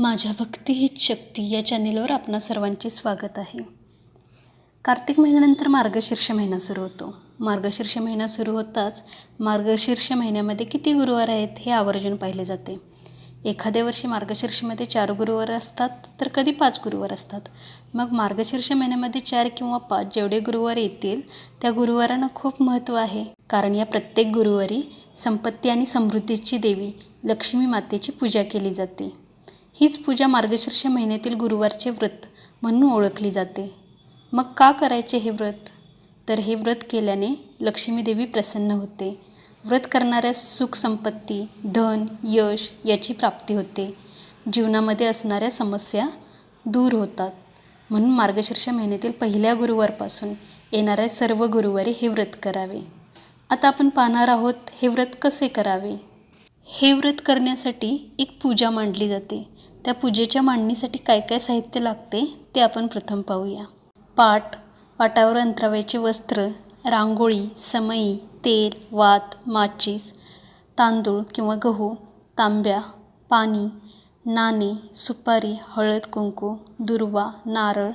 माझ्या भक्ती हीच शक्ती या चॅनेलवर आपणा सर्वांचे स्वागत आहे. कार्तिक महिन्यानंतर मार्गशीर्ष महिना सुरू होतो. मार्गशीर्ष महिना सुरू होताच मार्गशीर्ष महिन्यामध्ये किती गुरुवार आहेत हे आवर्जून पाहिले जाते. एखाद्या वर्षी मार्गशीर्षमध्ये 4 गुरुवार असतात तर कधी 5 गुरुवार असतात. मग मार्गशीर्ष महिन्यामध्ये 4 किंवा 5 जेवढे गुरुवार येतील त्या गुरुवारांना खूप महत्त्व आहे. कारण या प्रत्येक गुरुवारी संपत्ती आणि समृद्धीची देवी लक्ष्मी मातेची पूजा केली जाते. हीच पूजा मार्गशीर्ष महिन्यातील गुरुवारचे व्रत म्हणून ओळखली जाते. मग का करायचे हे व्रत? तर हे व्रत केल्याने लक्ष्मी देवी प्रसन्न होते. व्रत करणाऱ्या सुख संपत्ती, धन, यश याची प्राप्ती होते. जीवनामध्ये असणाऱ्या समस्या दूर होतात. म्हणून मार्गशीर्ष महिन्यातील पहिल्या गुरुवारपासून येणाऱ्या सर्व गुरुवारी हे व्रत करावे. आता आपण पाहणार आहोत हे व्रत कसे करावे. हे व्रत करण्यासाठी एक पूजा मांडली जाते. त्या पूजेच्या मांडणीसाठी काय काय साहित्य लागते ते आपण प्रथम पाहूया. पाटावर अंतरावयाचे वस्त्र, रांगोळी, समई, तेल, वात, माचीस, तांदूळ किंवा गहू, तांब्या, पाणी, नाणे, सुपारी, हळद, कुंकू, दुर्वा, नारळ,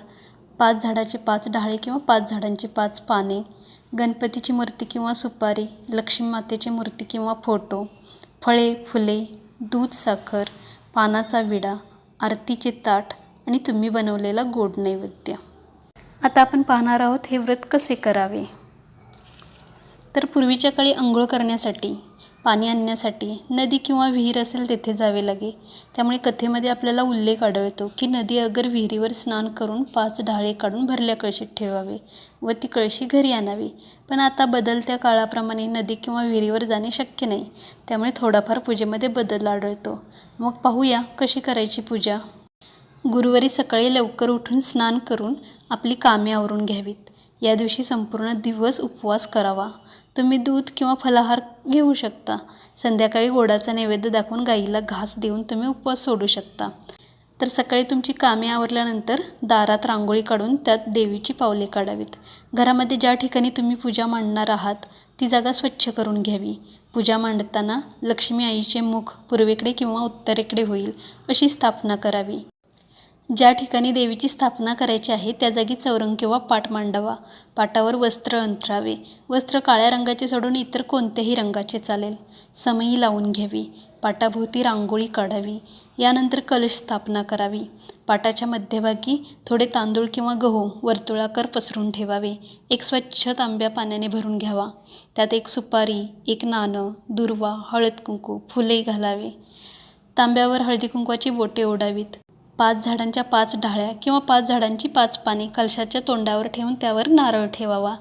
5 झाडाचे 5 डहाळे किंवा 5 झाडांची 5 पाने, गणपतीची मूर्ती किंवा सुपारी, लक्ष्मी मातेची मूर्ती किंवा फोटो, फळे, फुले, दूध, साखर, पानाचा विडा, आरतीचे ताट आणि तुम्ही बनवलेला गोड नैवेद्य. आता आपण पाहणार आहोत हे व्रत कसे करावे. तर पूर्वीच्या काळी अंघोळ करण्यासाठी, पाणी आणण्यासाठी नदी किंवा विहीर असेल तेथे जावे लागे. त्यामुळे कथेमध्ये आपल्याला उल्लेख आढळतो की नदी अगर विहिरीवर स्नान करून 5 डहाळे काढून भरल्या कळशीत ठेवावे व ती कळशी घरी आणावी. पण आता बदलत्या काळाप्रमाणे नदी किंवा विहिरीवर जाणे शक्य नाही. त्यामुळे थोडाफार पूजेमध्ये बदल आढळतो. मग पाहूया कशी करायची पूजा. गुरुवारी सकाळी लवकर उठून स्नान करून आपली कामे आवरून घ्यावीत. या दिवशी संपूर्ण दिवस उपवास करावा. तुम्ही दूध किंवा फलाहार घेऊ शकता. संध्याकाळी गोडाचा नैवेद्य दाखवून गाईला घास देऊन तुम्ही उपवास सोडू शकता. तर सकाळी तुमची कामे आवरल्यानंतर दारात रांगोळी काढून त्यात देवीची पावले काढावीत. घरामध्ये ज्या ठिकाणी तुम्ही पूजा मांडणार आहात ती जागा स्वच्छ करून घ्यावी. पूजा मांडताना लक्ष्मी आईचे मुख पूर्वेकडे किंवा उत्तरेकडे होईल अशी स्थापना करावी. ज्या ठिकाणी देवीची स्थापना करायची आहे त्या जागी चौरंग किंवा पाट मांडावा. पाटावर वस्त्र अंथरावे. वस्त्र काळ्या रंगाचे सोडून इतर कोणत्याही रंगाचे चालेल. समई लावून घ्यावी. पाटाभोवती रांगोळी काढावी. यानंतर कलश स्थापना करावी. पाटाच्या मध्यभागी थोडे तांदूळ किंवा गहू वर्तुळाकार पसरून ठेवावे. एक स्वच्छ तांब्या पाण्याने भरून घ्यावा. त्यात एक सुपारी, एक नाणं, दुर्वा, हळद, कुंकू, फुले घालावे. तांब्यावर हळदी कुंकवाची बोटे ओढावीत. 5 झाडांच्या 5 डहाळ्या किंवा 5 झाडांची 5 पाने कलशाच्या तोंडावर ठेवून त्यावर नारळ ठेवावा.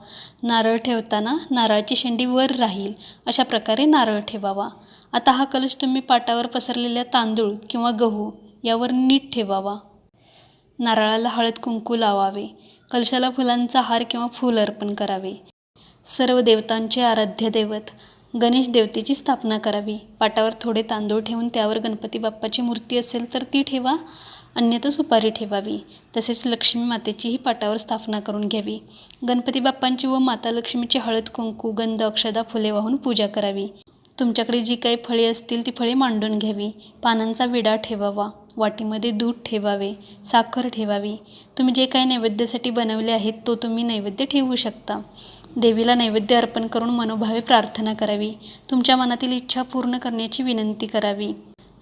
नारळ ठेवताना नारळाची शेंडी वर राहील अशा प्रकारे नारळ ठेवावा. आता हा कलश तुम्ही पाटावर पसरलेल्या तांदूळ किंवा गहू यावर नीट ठेवावा. नारळाला हळद कुंकू लावावे. कलशाला फुलांचा हार किंवा फूल अर्पण करावे. सर्व देवतांचे आराध्य दैवत गणेश देवतेची स्थापना करावी. पाटावर थोडे तांदूळ ठेवून त्यावर गणपती बाप्पाची मूर्ती असेल तर ती ठेवा, अन्यथा सुपारी ठेवावी. तसेच लक्ष्मी मातेचीही पाटावर स्थापना करून घ्यावी. गणपती बाप्पांची व माता लक्ष्मीची हळद कुंकू, गंध, अक्षदा, फुले वाहून पूजा करावी. तुमच्याकडे जी काही फळे असतील ती फळे मांडून घ्यावी. पानांचा विडा ठेवावा. वाटीमध्ये दूध ठेवावे. साखर ठेवावी. तुम्ही जे काही नैवेद्यासाठी बनवले आहेत तो तुम्ही नैवेद्य ठेवू शकता. देवीला नैवेद्य अर्पण करून मनोभावे प्रार्थना करावी. तुमच्या मनातील इच्छा पूर्ण करण्याची विनंती करावी.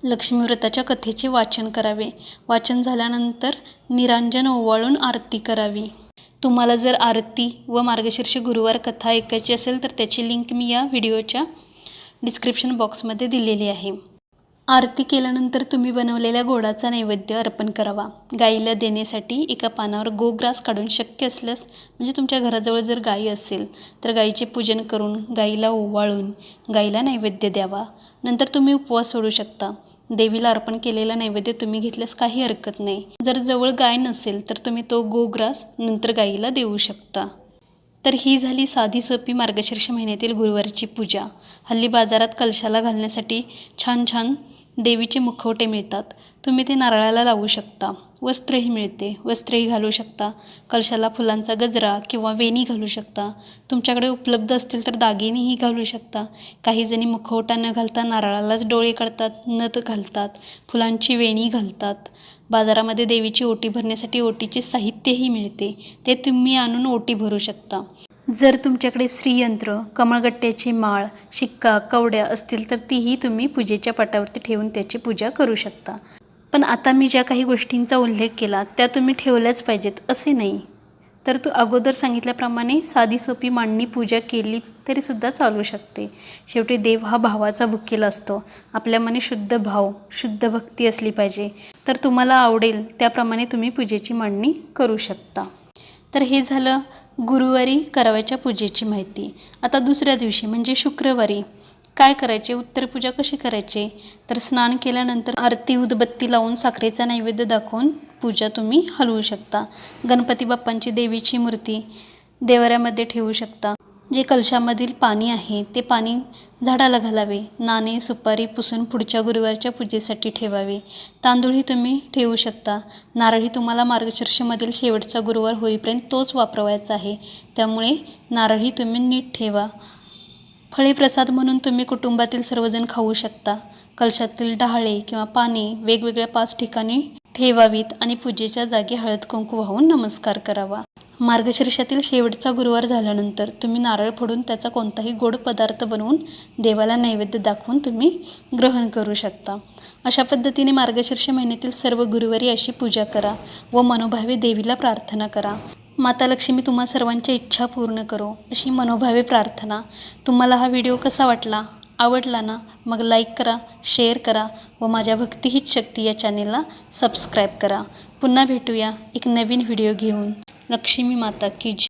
लक्ष्मी व्रताच्या कथेचे वाचन करावे. वाचन झाल्यानंतर निरांजन ओवाळून आरती करावी. तुम्हाला जर आरती व मार्गशीर्ष गुरुवार कथा ऐकायची असेल तर त्याची लिंक मी या व्हिडिओच्या डिस्क्रिप्शन बॉक्समध्ये दिलेली आहे. आरती केल्यानंतर तुम्ही बनवलेल्या गोडाचा नैवेद्य अर्पण करावा. गाईला देण्यासाठी एका पानावर गोग्रास काढून शक्य असल्यास म्हणजे तुमच्या घराजवळ जर गाई असेल तर गाईचे पूजन करून गाईला ओवाळून गाईला नैवेद्य द्यावा. नंतर तुम्ही उपवास सोडू शकता. देवीला अर्पण केलेला नैवेद्य तुम्ही घेतल्यास काही हरकत नाही. जर जवळ गाय नसेल तर तुम्ही तो गोग्रास नंतर गाईला देऊ शकता. तर ही झाली साधी सोपी मार्गशीर्ष महिन्यातील गुरुवारची पूजा. हल्ली बाजारात कलशाला घालण्यासाठी छान छान देवीचे मुखवटे मिळतात. तुम्ही ते नारळाला लावू शकता. वस्त्रही मिळते, वस्त्रही घालू शकता. कलशाला फुलांचा गजरा किंवा वेणी घालू शकता. तुमच्याकडे उपलब्ध असतील तर दागिनेही घालू शकता. काही जणी मुखवटा न घालता नारळालाच डोळे काढतात, नथ घालतात, फुलांची वेणी घालतात. बाजारामध्ये देवीची ओटी भरण्यासाठी ओटीचे साहित्यही मिळते, ते तुम्ही आणून ओटी भरू शकता. जर तुमच्याकडे श्रीयंत्र, कमळगट्ट्याची माळ, शिक्का, कवड्या असतील तर तीही तुम्ही पूजेच्या पाटावरती ठेवून त्याची पूजा करू शकता. पण आता मी ज्या काही गोष्टींचा उल्लेख केला त्या तुम्ही ठेवल्याच पाहिजेत असे नाही. तर तू अगोदर सांगितल्याप्रमाणे साधी सोपी मांडणी पूजा केली तरीसुद्धा चालू शकते. शेवटी देव हा भावाचा भुकेला असतो. आपल्या मनी शुद्ध भाव, शुद्ध भक्ती असली पाहिजे. तर तुम्हाला आवडेल त्याप्रमाणे तुम्ही पूजेची मांडणी करू शकता. तर हे झालं गुरुवारी करावयाच्या पूजेची माहिती. आता दुसऱ्या दिवशी म्हणजे शुक्रवारी काय करायचे, उत्तरपूजा कशी करायची. तर स्नान केल्यानंतर आरती उदबत्ती लावून साखरेचा नैवेद्य दाखवून पूजा तुम्ही हलवू शकता. गणपती बाप्पांची देवीची मूर्ती देवाऱ्यामध्ये ठेवू शकता. जे कलशामधील पाणी आहे ते पाणी झाडाला घालावे. नाणे सुपारी पुसून पुढच्या गुरुवारच्या पूजेसाठी ठेवावे. तांदूळही तुम्ही ठेवू शकता. नारळही तुम्हाला मार्गशीर्षमधील शेवटचा गुरुवार होईपर्यंत तोच वापरवायचा आहे, त्यामुळे नारळही तुम्ही नीट ठेवा. फळे प्रसाद म्हणून तुम्ही कुटुंबातील सर्वजण खाऊ शकता. कलशातील डहाळे किंवा पाने वेगवेगळ्या 5 ठिकाणी ठेवावीत आणि पूजेच्या जागी हळद कुंकू वाहून नमस्कार करावा. मार्गशीर्षातील शेवटचा गुरुवार झाल्यानंतर तुम्ही नारळ फोडून त्याचा कोणताही गोड पदार्थ बनवून देवाला नैवेद्य दाखवून तुम्ही ग्रहण करू शकता. अशा पद्धतीने मार्गशीर्ष महिन्यातील सर्व गुरुवारी अशी पूजा करा व मनोभावे देवीला प्रार्थना करा. माता लक्ष्मी तुम्हा सर्वांच्या इच्छा पूर्ण करो अशी मनोभावे प्रार्थना. तुम्हाला हा व्हिडिओ कसा वाटला, आवडला ना, मग लाईक करा, शेअर करा व माझ्या भक्ती हीच शक्ती या चॅनेलला सबस्क्राईब करा. पुन्हा भेटूया एक नवीन व्हिडिओ घेऊन. लक्ष्मी माता की जय.